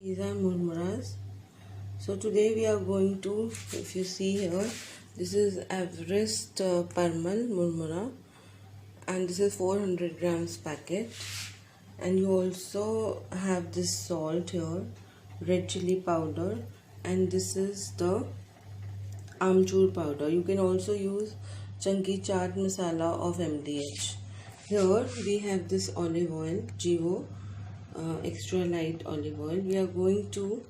These are murmuras. So today we are going to, if you see here, this is Everest Parmal murmura, and this is 400 grams packet. And you also have this salt here, red chili powder, and this is the amchur powder. You can also use chunky chaat masala of MDH. Here we have this olive oil, Jivo, extra light olive oil. We are going to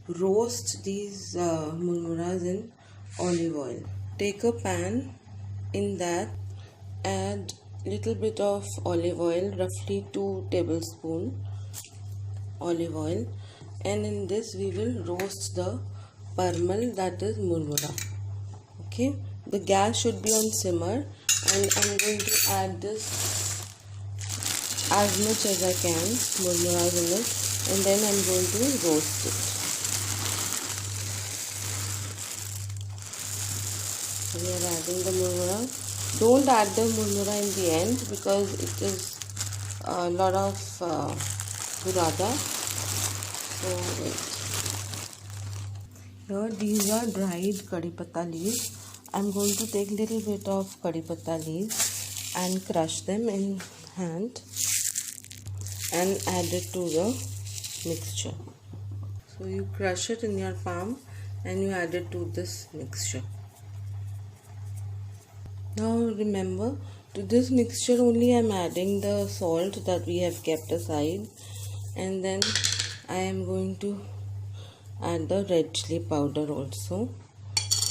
roast these murmuras in olive oil. Take a pan, in that add little bit of olive oil, roughly 2 tablespoons olive oil, and in this we will roast the parmal, that is murmura. Okay, the gas should be on simmer, and I'm going to add this as much as I can, murmuras in it, and then I'm going to roast it. We are adding the murmura. Don't add the murmura in the end because it is a lot of burada. So wait. Here these are dried curry patta leaves. I'm going to take little bit of curry patta leaves and crush them in hand and add it to the mixture. So you crush it in your palm and you add it to this mixture. Now remember, to this mixture only I am adding the salt that we have kept aside, and then I am going to add the red chili powder also,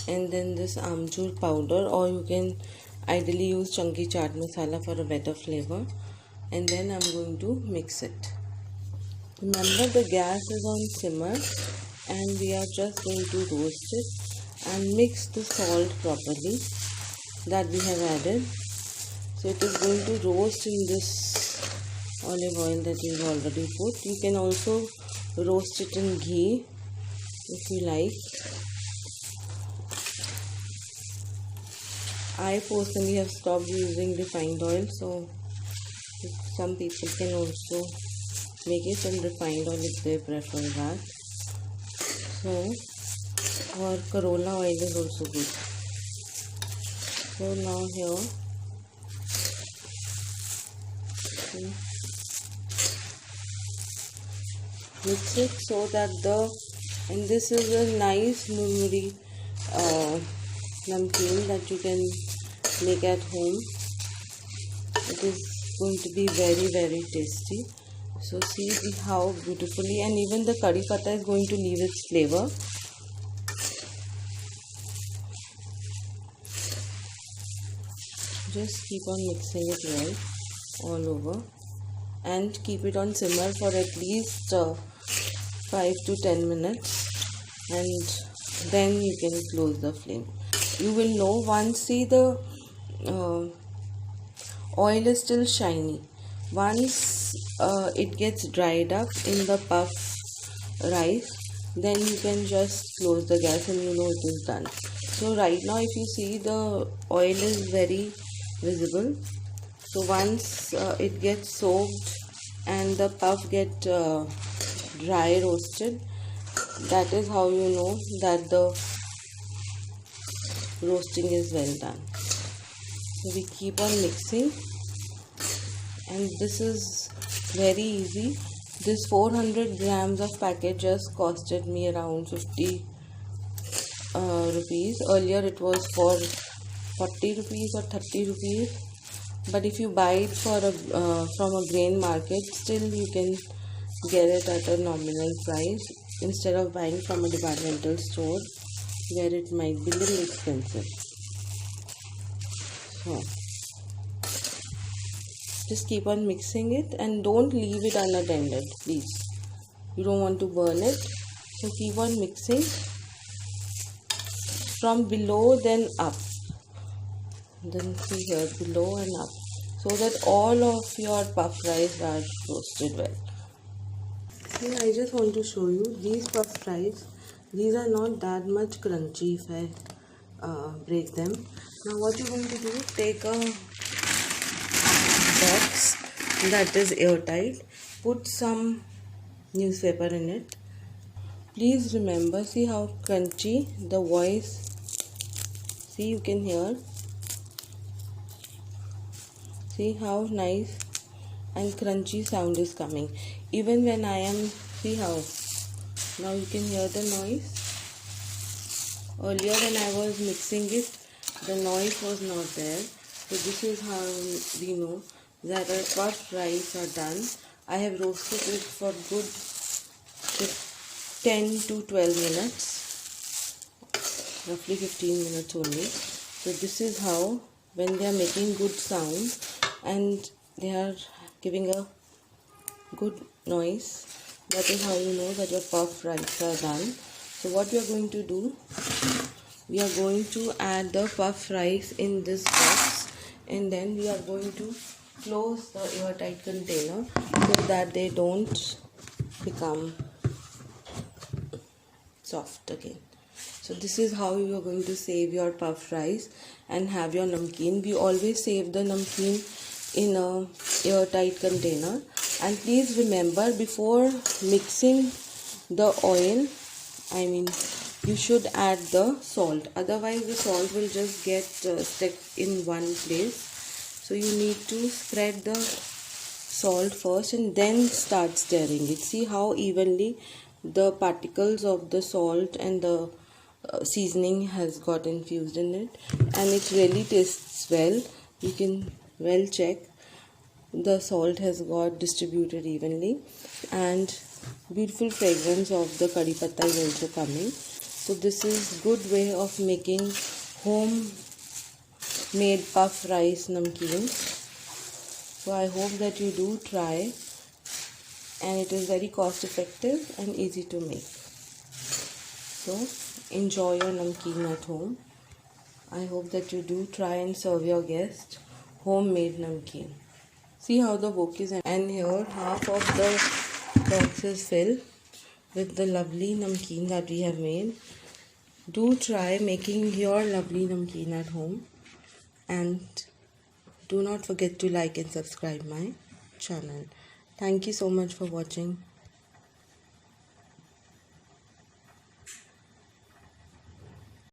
and then this amchur powder, or you can ideally use chunky chaat masala for a better flavor, and then I'm going to mix it. Remember, the gas is on simmer and we are just going to roast it and mix the salt properly that we have added. So it is going to roast in this olive oil that we've already put. You can also roast it in ghee if you like. I personally have stopped using refined oil, so some people can also make it in refined oil if they prefer that. So, or Corolla oil is also good. So now here, mix it so that and this is a nice murmuri namkeen that you can make at home. It is going to be very, very tasty. So see how beautifully, and even the curry patta is going to leave its flavor. Just keep on mixing it well all over and keep it on simmer for at least 5 to 10 minutes, and then you can close the flame. You will know once, see the oil is still shiny. Once it gets dried up in the puff rice, then you can just close the gas and you know it is done. So right now if you see, the oil is very visible. So once it gets soaked and the puff get dry roasted, that is how you know that the roasting is well done. So we keep on mixing, and this is very easy. This 400 grams of packet just costed me around 50 rupees. Earlier it was for 40 rupees or 30 rupees, but if you buy it for from a grain market, still you can get it at a nominal price instead of buying from a departmental store where it might be a little expensive. So just keep on mixing it and don't leave it unattended, please. You don't want to burn it. So keep on mixing from below then up. Then see here, below and up, so that all of your puff rice are roasted well. See, I just want to show you these puff rice. These are not that much crunchy if I break them. Now what you're going to do, take a box that is airtight, put some newspaper in it, Please remember, see how crunchy the voice, see, you can hear, see how nice and crunchy sound is coming. Even when I am, see how, now you can hear the noise. Earlier when I was mixing it, the noise was not there. So this is how we know that our puffed rice are done. I have roasted it for good 10 to 12 minutes, roughly 15 minutes only. So this is how, when they are making good sound and they are giving a good noise, that is how you know that your puffed rice are done. So what we are going to do, we are going to add the puffed rice in this box, and then we are going to close the airtight container so that they don't become soft again. So this is how you are going to save your puffed rice and have your namkeen. We always save the namkeen in a airtight container. And please remember, before mixing the oil, you should add the salt. Otherwise the salt will just get stuck in one place. So you need to spread the salt first and then start stirring it. See how evenly the particles of the salt and the seasoning has got infused in it, and it really tastes well. You can well check the salt has got distributed evenly, and beautiful fragrance of the curry patta is also coming. So this is good way of making home made puff rice namkeen. So I hope that you do try, and it is very cost effective and easy to make. So enjoy your namkeen at home. I hope that you do try and serve your guest homemade namkeen. See how the wok is, and here half of the box is filled with the lovely namkeen that we have made. Do try making your lovely namkeen at home, and do not forget to like and subscribe my channel. Thank you so much for watching.